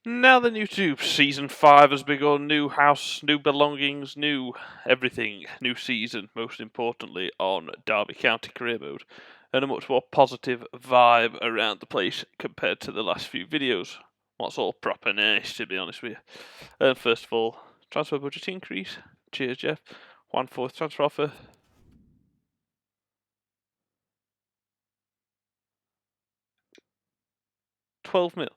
Now then, YouTube, Season 5 has begun. New house, new belongings, new everything. New season, most importantly, on Derby County Career Mode. And a much more positive vibe around the place compared to the last few videos. What's all proper nice, to be honest with you. And first of all, transfer budget increase. Cheers, Jeff. 1/4 transfer offer. 12 mil.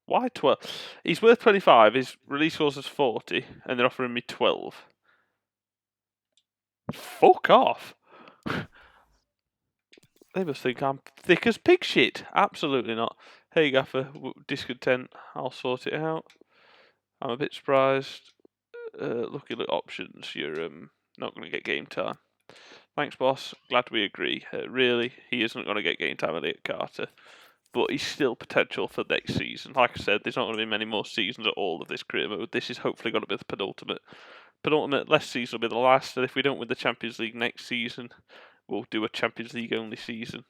Why 12? He's worth 25. His release clause is 40, and they're offering me 12. Fuck off. They must think I'm thick as pig shit. Absolutely not. Hey, Gaffer, discontent. I'll sort it out. I'm a bit surprised. Looking at options, you're not going to get game time. Thanks, boss. Glad we agree. Really, he isn't going to get game time, Elliot Carter. But he's still potential for next season. Like I said, there's not going to be many more seasons at all of this career mode. This is hopefully going to be the penultimate. Last season will be the last, and if we don't win the Champions League next season, we'll do a Champions League only season.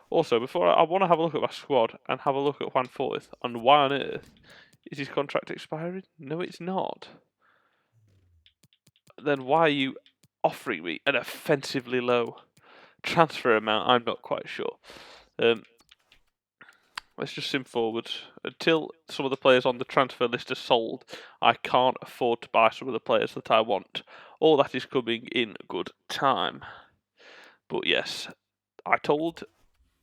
Also, before I want to have a look at my squad and have a look at Juan Forth, and why on earth is his contract expiring? No, it's not. Then why are you offering me an offensively low transfer amount? I'm not quite sure. Let's just sim forward. Until some of the players on the transfer list are sold, I can't afford to buy some of the players that I want. All that is coming in good time. But yes, I told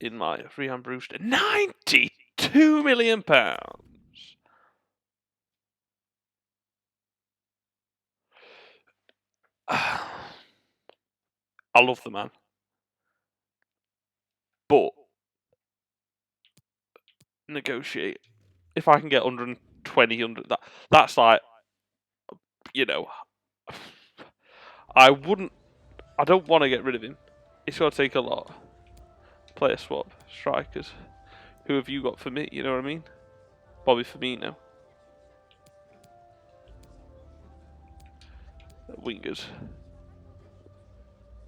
in my freehand Brewster, £92 million. I love the man. But negotiate. If I can get 120, that's like, I don't want to get rid of him. It's going to take a lot. Player swap, strikers. Who have you got for me? You know what I mean? Bobby Firmino. Wingers.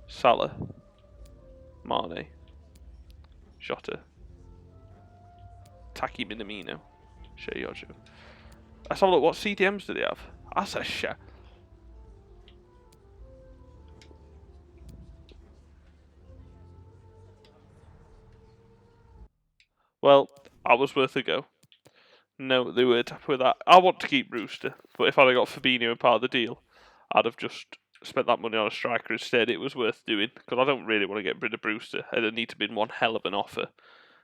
Salah. Mane. Jota. Taki Minamino. Shea Yojo. Let's have a look. What CDMs do they have? That's a shit. Well, I was worth a go. No, they weren't happy with that. I want to keep Brewster, but if I'd have got Fabinho and part of the deal, I'd have just spent that money on a striker instead. It was worth doing, because I don't really want to get rid of Brewster. It'd need to be one hell of an offer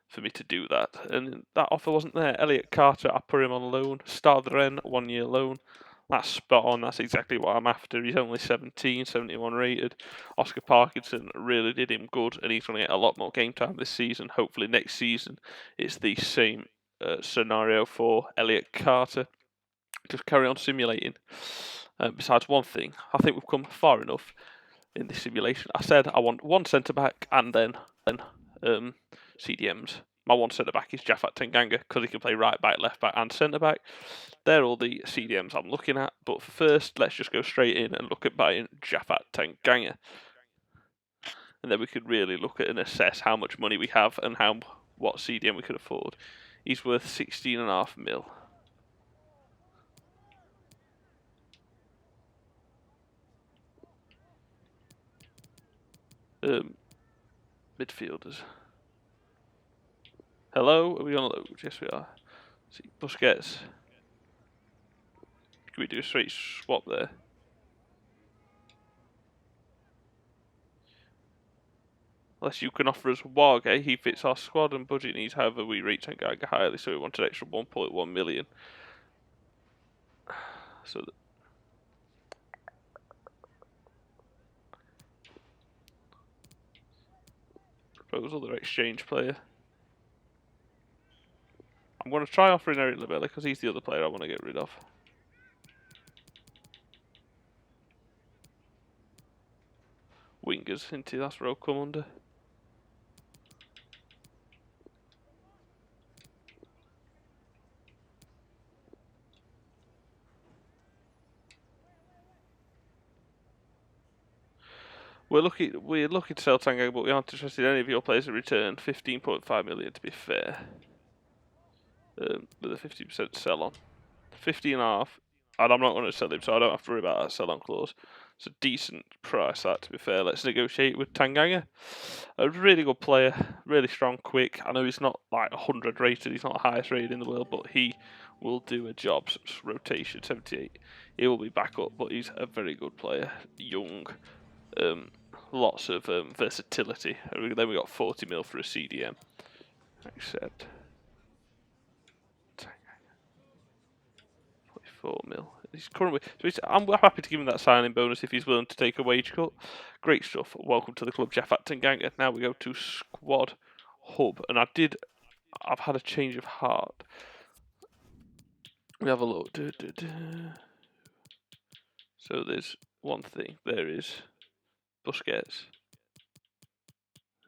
for me to do that. And that offer wasn't there. Elliot Carter, I put him on loan. Stade Rennes, 1 year loan. That's spot on. That's exactly what I'm after. He's only 17, 71 rated. Oscar Parkinson really did him good, and he's going to get a lot more game time this season. Hopefully next season it's the same scenario for Elliot Carter. Just carry on simulating. Besides one thing, I think we've come far enough in this simulation. I said I want one centre back and then CDMs. My one centre back is Jafat Tanganga because he can play right back, left back, and centre back. They're all the CDMs I'm looking at. But first, let's just go straight in and look at buying Jafat Tanganga. And then we could really look at and assess how much money we have and what CDM we could afford. He's worth 16.5 mil. Midfielders. Hello, are we on load? Yes, we are. See, Busquets. Can we do a straight swap there? Unless you can offer us Wage, he fits our squad and budget needs, however we rate Tanganga highly, so we want an extra 1.1 million. So proposal, their exchange player. I'm going to try offering Eric Labella because he's the other player I want to get rid of. Wingers, into that's where I'll come under. We're looking to sell Tanganga, but we aren't interested in any of your players in return. 15.5 million to be fair. with a 50% sell on. 50.5, and I'm not going to sell him, so I don't have to worry about that sell on clause. It's a decent price, that, to be fair. Let's negotiate with Tanganga. A really good player, really strong, quick. I know he's not like 100 rated, he's not the highest rated in the world, but he will do a job. Rotation 78. He will be back up, but he's a very good player. Young, lots of versatility. And then we got 40 mil for a CDM. Accept. 44 mil. He's currently, I'm happy to give him that signing bonus if he's willing to take a wage cut. Great stuff. Welcome to the club, Jeff at Tanganga. Now we go to squad hub, and I've had a change of heart. We have a look. So there's one thing. There is Busquets.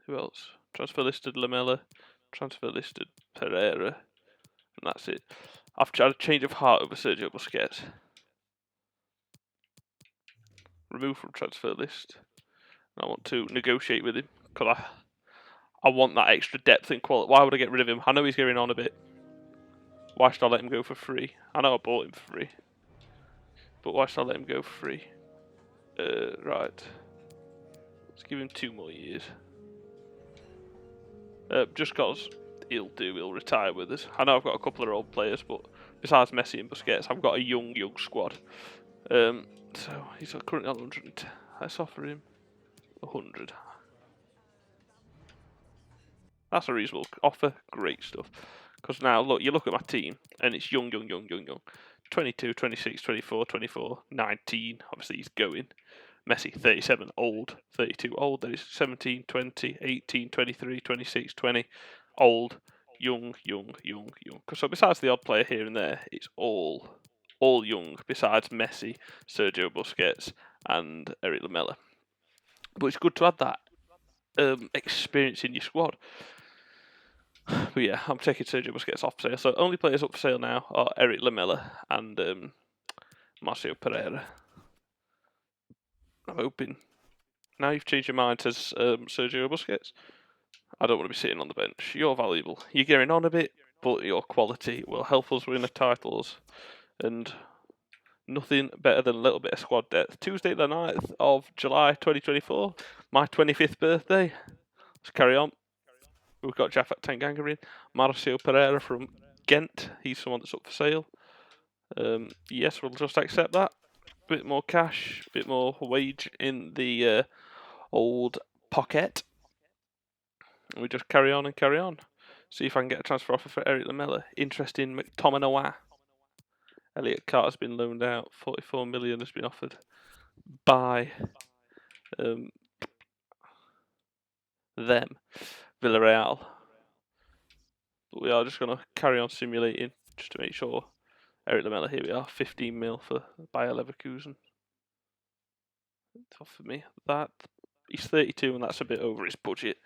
Who else? Transfer listed Lamela. Transfer listed Pereira. And that's it. I've had a change of heart over Sergio Busquets. Remove from transfer list. I want to negotiate with him because I want that extra depth and quality. Why would I get rid of him? I know he's going on a bit. Why should I let him go for free? I know I bought him for free, but why should I let him go for free? Right. Let's give him 2 more years. Just because he'll retire with us. I know I've got a couple of old players, but besides Messi and Busquets, I've got a young squad. So he's currently on 100. Let's offer him 100. That's a reasonable offer. Great stuff. Because now, look, you look at my team, and it's young. 22, 26, 24, 24, 19. Obviously, he's going. Messi, 37, old. 32, old. Then it's 17, 20, 18, 23, 26, 20, old. Young. So besides the odd player here and there, it's all young, besides Messi, Sergio Busquets, and Eric Lamela. But it's good to add that experience in your squad. But yeah, I'm taking Sergio Busquets off sale. So only players up for sale now are Eric Lamela and Marcio Pereira. I'm hoping. Now you've changed your mind, says Sergio Busquets. I don't want to be sitting on the bench. You're valuable. You're getting on a bit, but your quality will help us win the titles. And nothing better than a little bit of squad depth. Tuesday the 9th of July 2024, my 25th birthday. Let's carry on. We've got Jeff at Tanganga in. Marcio Pereira from Ghent. He's someone that's up for sale. Yes, we'll just accept that. Bit more cash, bit more wage in the old pocket. And we just carry on and carry on. See if I can get a transfer offer for Eric Lamela. Interest in McTominay. Elliot Carter's been loaned out. 44 million has been offered by them, Villarreal. But we are just going to carry on simulating just to make sure. Eric Lamela, here we are, 15 mil for Bayer Leverkusen. It's offered me that. He's 32 and that's a bit over his budget.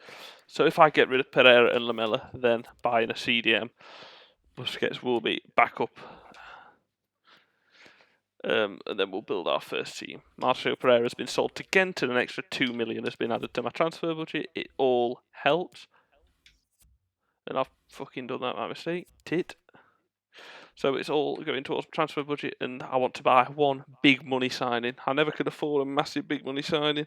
So if I get rid of Pereira and Lamela, then buying a CDM, Busquets will be back up. And then we'll build our first team. Marcio Pereira has been sold to Ghent and an extra 2 million has been added to my transfer budget. It all helps. And I've fucking done that by mistake. Tit. So it's all going towards transfer budget, and I want to buy one big money signing. I never could afford a massive big money signing.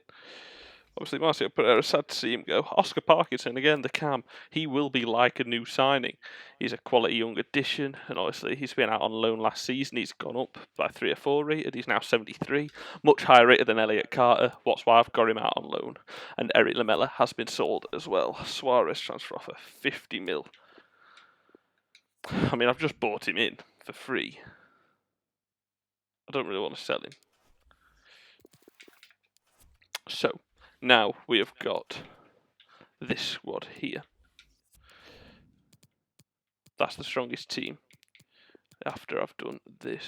Obviously, Marcio Pereira, sad to see him go. Oscar Parkinson, again, the cam, he will be like a new signing. He's a quality young addition, and obviously he's been out on loan last season. He's gone up by 3 or 4 rated. He's now 73, much higher rated than Elliot Carter. That's why I've got him out on loan. And Eric Lamela has been sold as well. Suarez transfer offer, 50 mil. I mean, I've just bought him in for free. I don't really want to sell him. So, now we have got this squad here. That's the strongest team. After I've done this.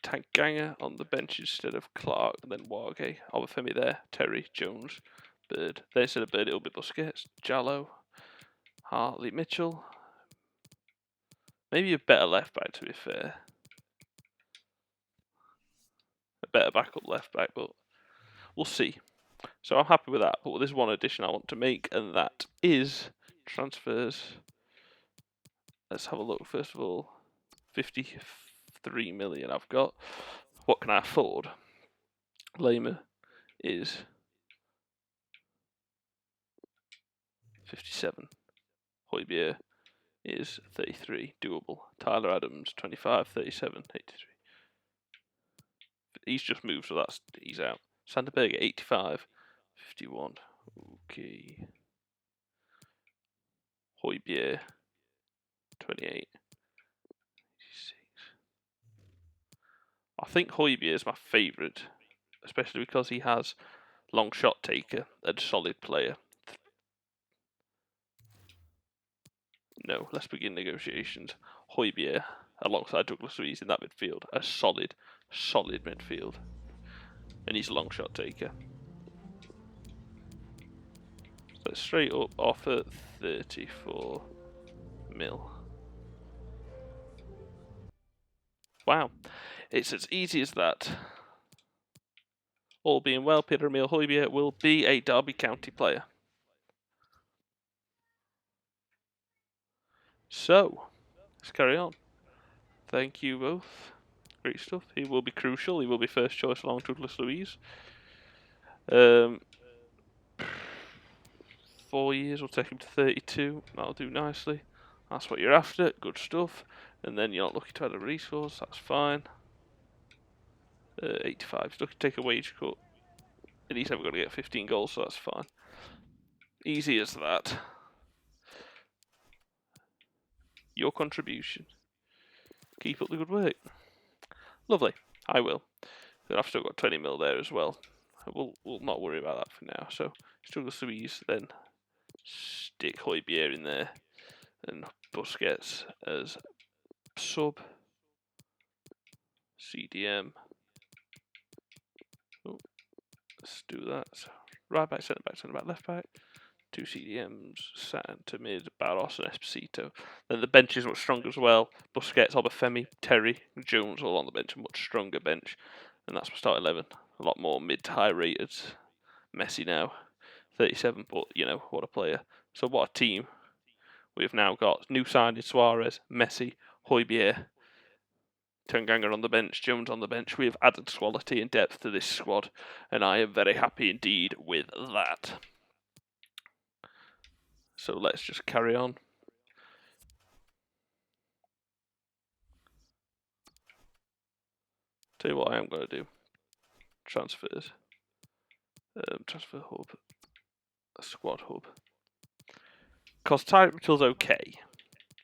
Tanganga on the bench instead of Clark, and then Wargay. Obafemi there, Terry, Jones, Bird. Then instead of Bird, it'll be Busquets, Jallo, Hartley, Mitchell. Maybe a better left back, to be fair. A better backup left back, but we'll see. So I'm happy with that, but there's one addition I want to make, and that is transfers. let's have a look. First of all, 53 million I've got. What can I afford? Lamer is 57. Højbjerg is 33. Doable. Tyler Adams, 25, 37, 83. He's just moved, so he's out. Sanderberg, 85, 51. Okay. Højbjerg, 28. 86. I think Højbjerg is my favourite, especially because he has long shot taker and solid player. No, let's begin negotiations. Højbjerg alongside Douglas Luiz in that midfield. A solid midfield. And he's a long shot taker. So straight up offer 34 mil. Wow. It's as easy as that. All being well, Pierre-Emile Højbjerg will be a Derby County player. So, let's carry on. Thank you both. Great stuff. He will be crucial. He will be first choice along Douglas Luiz. 4 years will take him to 32. That'll do nicely. That's what you're after. Good stuff. And then you're not looking to add a resource. That's fine. 85. He's looking to take a wage cut. And he's never going to get 15 goals, so that's fine. Easy as that. Your contribution. Keep up the good work. Lovely. I will. Then I've still got 20 mil there as well. We'll not worry about that for now. So, Douglas Luiz, then stick Højbjerg in there. And Busquets as sub. CDM. Oh, let's do that. So, right back, centre back, left back. 2 CDMs, centre mid, Barros and Esposito. Then the bench is much stronger as well. Busquets, Obafemi, Terry, Jones all on the bench, a much stronger bench. And that's my start 11. A lot more mid to high rated. Messi now, 37, but you know, what a player. So what a team. We've now got new signing Suarez, Messi, Højbjerg, Tanganga on the bench, Jones on the bench. We have added quality and depth to this squad, and I am very happy indeed with that. So let's just carry on. Tell you what I am going to do. Transfers. Transfer hub. A squad hub. Because Tyreek Mitchell's okay,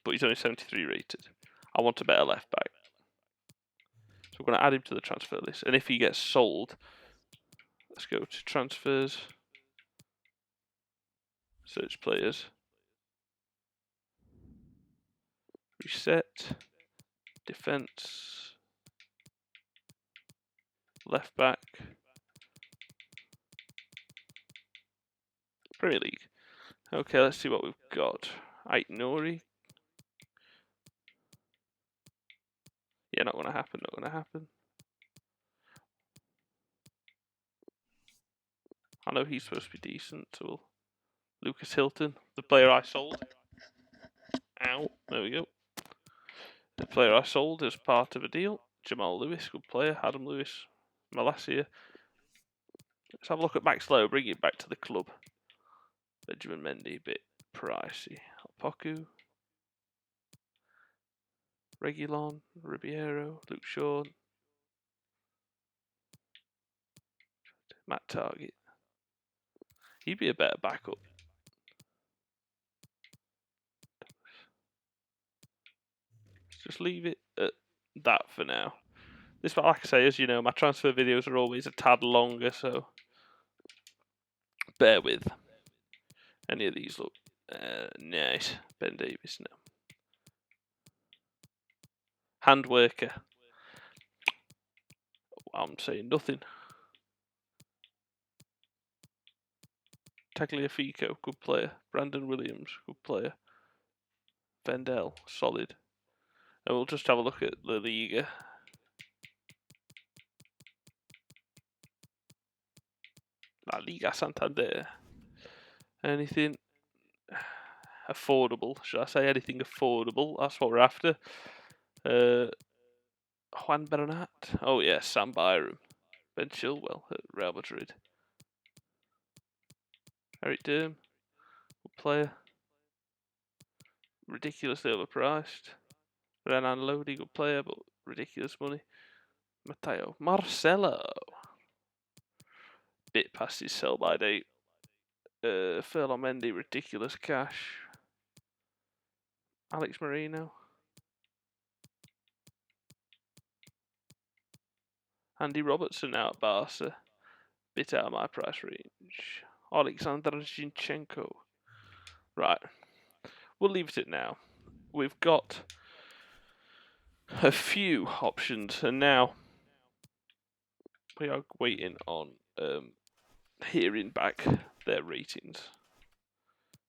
but he's only 73 rated. I want a better left back. So we're going to add him to the transfer list. And if he gets sold, let's go to transfers. Search players. Reset. Defense. Left back. Premier League. Okay, let's see what we've got. Ait Nori. Yeah, not going to happen, not going to happen. I know he's supposed to be decent, so we'll... Lucas Hilton, the player I sold. Ow, there we go. The player I sold is part of a deal. Jamal Lewis, good player. Adam Lewis, Malacia. Let's have a look at Max Lowe, bring it back to the club. Benjamin Mendy, bit pricey. Alpoku. Reguilon, Ribeiro, Luke Shaw. Matt Target. He'd be a better backup. Let's just leave it at that for now. This, like I say, as you know, my transfer videos are always a tad longer, so bear with. Any of these look nice. Ben Davis, no. Handworker. I'm saying nothing. Tagliafico, good player. Brandon Williams, good player. Vendel, solid. And we'll just have a look at La Liga. La Liga Santander. Anything? affordable, should I say, anything affordable. That's what we're after. Juan Bernat. Oh yeah, Sam Byram. Ben Chilwell at Real Madrid. Eric Durm, good player. Ridiculously overpriced. Renan Lodi, good player, but ridiculous money. Matteo Marcelo. Bit past his sell by date. Ferland Mendy, ridiculous cash. Alex Marino. Andy Robertson now at Barca. Bit out of my price range. Alexander Zinchenko. Right. We'll leave it at now. We've got a few options, and now we are waiting on hearing back their ratings.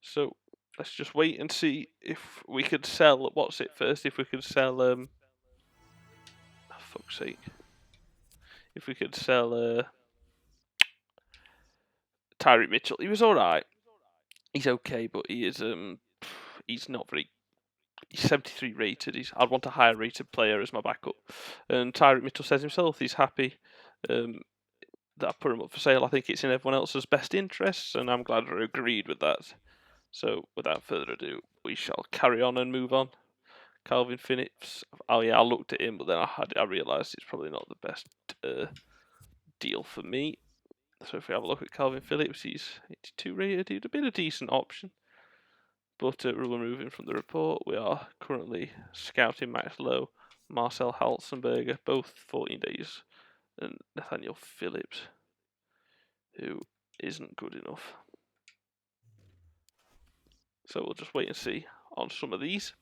So let's just wait and see if we could sell. What's it first? If we could sell. Oh, fuck's sake. If we could sell Tyreek Mitchell, he was all right. He's okay, but he is he's not very. He's 73 rated. I'd want a higher rated player as my backup. And Tyreek Mitchell says himself he's happy that I put him up for sale. I think it's in everyone else's best interests, and I'm glad I agreed with that. So without further ado, we shall carry on and move on. Calvin Phillips. Oh yeah, I looked at him, but then I realised it's probably not the best deal for me. So if we have a look at Calvin Phillips, he's 82 rated. He'd have been a decent option. But we're moving from the report. We are currently scouting Max Lowe, Marcel Halzenberger, both 14 days, and Nathaniel Phillips, who isn't good enough. So we'll just wait and see on some of these.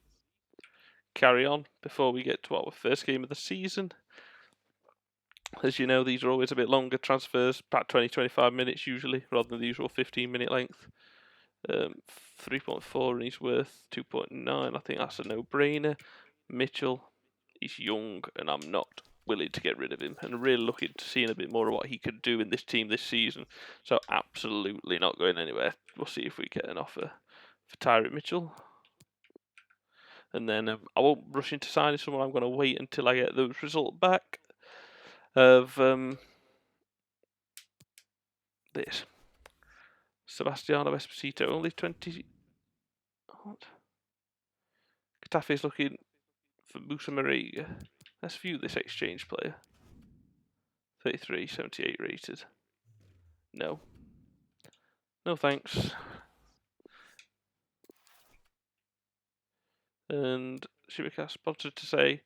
Carry on before we get to our first game of the season. As you know, these are always a bit longer transfers, about 20-25 minutes usually, rather than the usual 15-minute length. 3.4 and he's worth 2.9. I think that's a no-brainer. Mitchell, he's young, and I'm not willing to get rid of him, and really looking to seeing a bit more of what he could do in this team this season. So absolutely not going anywhere. We'll see if we get an offer for Tyreek Mitchell. And then I won't rush into signing someone. I'm going to wait until I get those results back of this. Sebastiano Esposito, only 20. What? Getafe's looking for Musa Mariga. Let's view this exchange player. 33, 78 rated. No. No thanks. And Shibika sponsored to say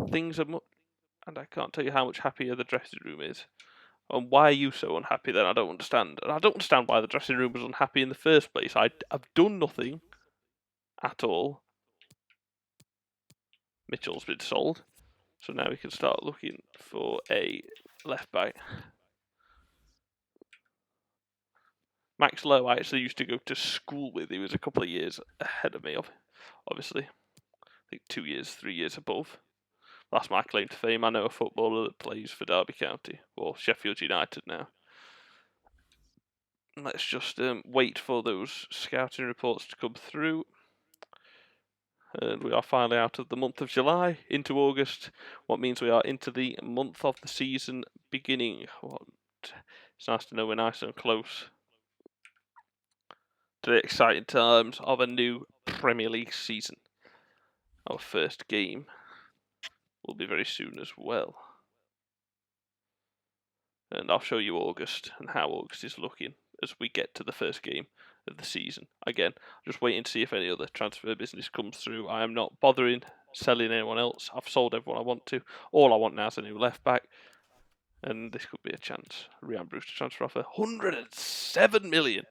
things are and I can't tell you how much happier the dressing room is. And why are you so unhappy then? I don't understand. And I don't understand why the dressing room was unhappy in the first place. I've done nothing at all. Mitchell's been sold. So now we can start looking for a left back. Max Lowe I actually used to go to school with. He was a couple of years ahead of me, obviously. I think 2 years, 3 years above. That's my claim to fame. I know a footballer that plays for Derby County, or Sheffield United now. Let's just wait for those scouting reports to come through. And we are finally out of the month of July, into August, what means we are into the month of the season beginning. It's nice to know we're nice and close to the exciting times of a new Premier League season. Our first game will be very soon as well. And I'll show you August and how August is looking as we get to the first game of the season. Again, just waiting to see if any other transfer business comes through. I am not bothering selling anyone else. I've sold everyone I want to. All I want now is a new left back. And this could be a chance. Ryan Brewster transfer offer. 107 million.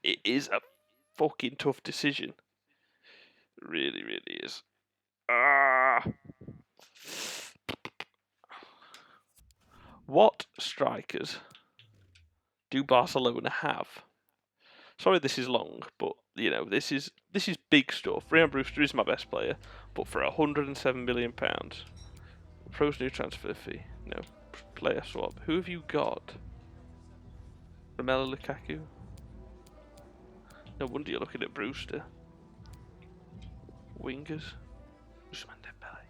It is a fucking tough decision. It really, really is. What strikers do Barcelona have? Sorry this is long, but you know, this is big stuff. Ryan Brewster is my best player, but for £107 million. Pro's new transfer fee. No. Player swap. Who have you got? Romelu Lukaku? No wonder you're looking at Brewster. Wingers. Usman Dembele.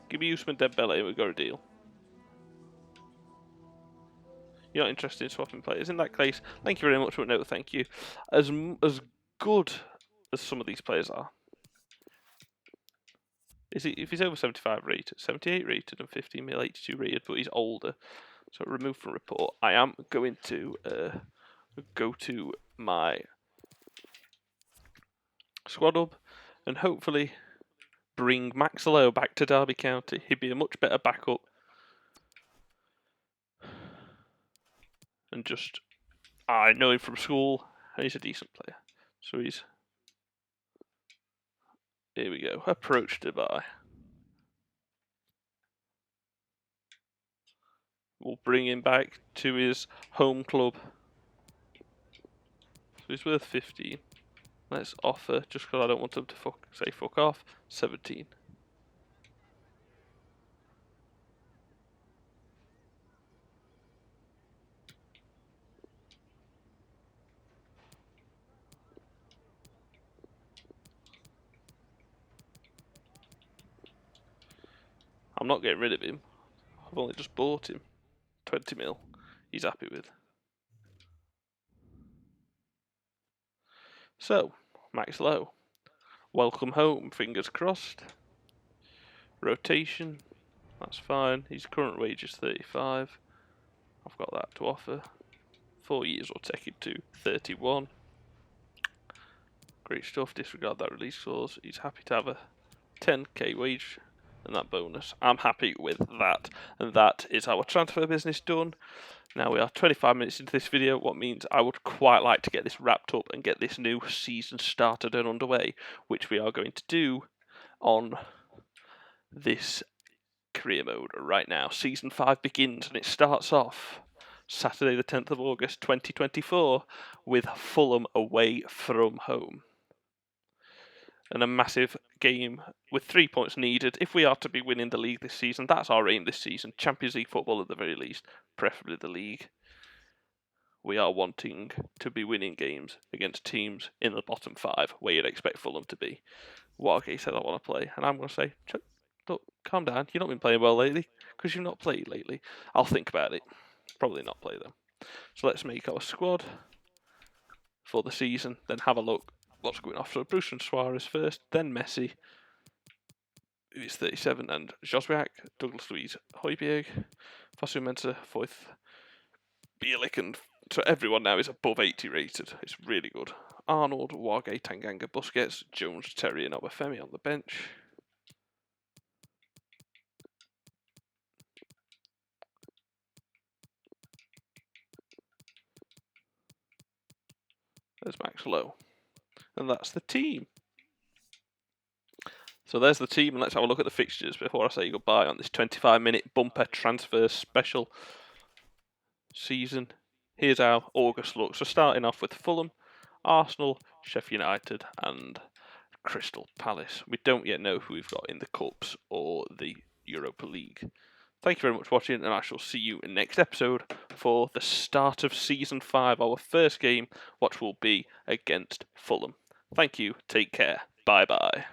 Give me Usman Dembele and we've got a deal. You're not interested in swapping players. In that case, thank you very much, but no thank you. As good as some of these players are, if he's over 75 rated, 78 rated and 15 mil, 82 rated, but he's older, so remove from report. I am going to go to my squad hub and hopefully bring Max Lowe back to Derby County. He'd be a much better backup. And just, I know him from school, and he's a decent player. So here we go, approach Dubai. We'll bring him back to his home club. So he's worth 15. Let's offer, just because I don't want him to say fuck off, 17. I'm not getting rid of him. I've only just bought him. 20 mil. He's happy with. So, Max Lowe. Welcome home, fingers crossed. Rotation. That's fine. His current wage is 35. I've got that to offer. 4 years will take it to 31. Great stuff. Disregard that release clause. He's happy to have a 10k wage and that bonus. I'm happy with that. And that is our transfer business done. Now we are 25 minutes into this video, what means I would quite like to get this wrapped up and get this new season started and underway, which we are going to do on this career mode right now. Season 5 begins and it starts off Saturday the 10th of August 2024 with Fulham away from home. And a massive game with 3 points needed if we are to be winning the league this season. That's our aim this season. Champions League football at the very least, preferably the league. We are wanting to be winning games against teams in the bottom 5 where you'd expect Fulham to be. Wargate said I want to play, and I'm going to say, look, calm down. You've not been playing well lately because you've not played lately. I'll think about it. Probably not play them. So let's make our squad for the season, then have a look what's going off. So Bruce and Suarez first, then Messi, who's 37, and Joswiak, Douglas Luiz, Højbjerg, Fosu Mensah, Foyth, Bielik, and so everyone now is above 80 rated. It's really good. Arnold, Wargate, Tanganga, Busquets, Jones, Terry, and Obafemi on the bench. There's Max Lowe. And that's the team. So there's the team, and let's have a look at the fixtures before I say goodbye on this 25-minute bumper transfer special season. Here's how August looks. So starting off with Fulham, Arsenal, Sheffield United, and Crystal Palace. We don't yet know who we've got in the Cups or the Europa League. Thank you very much for watching, and I shall see you in the next episode for the start of Season 5, our first game, which will be against Fulham. Thank you, take care, bye-bye.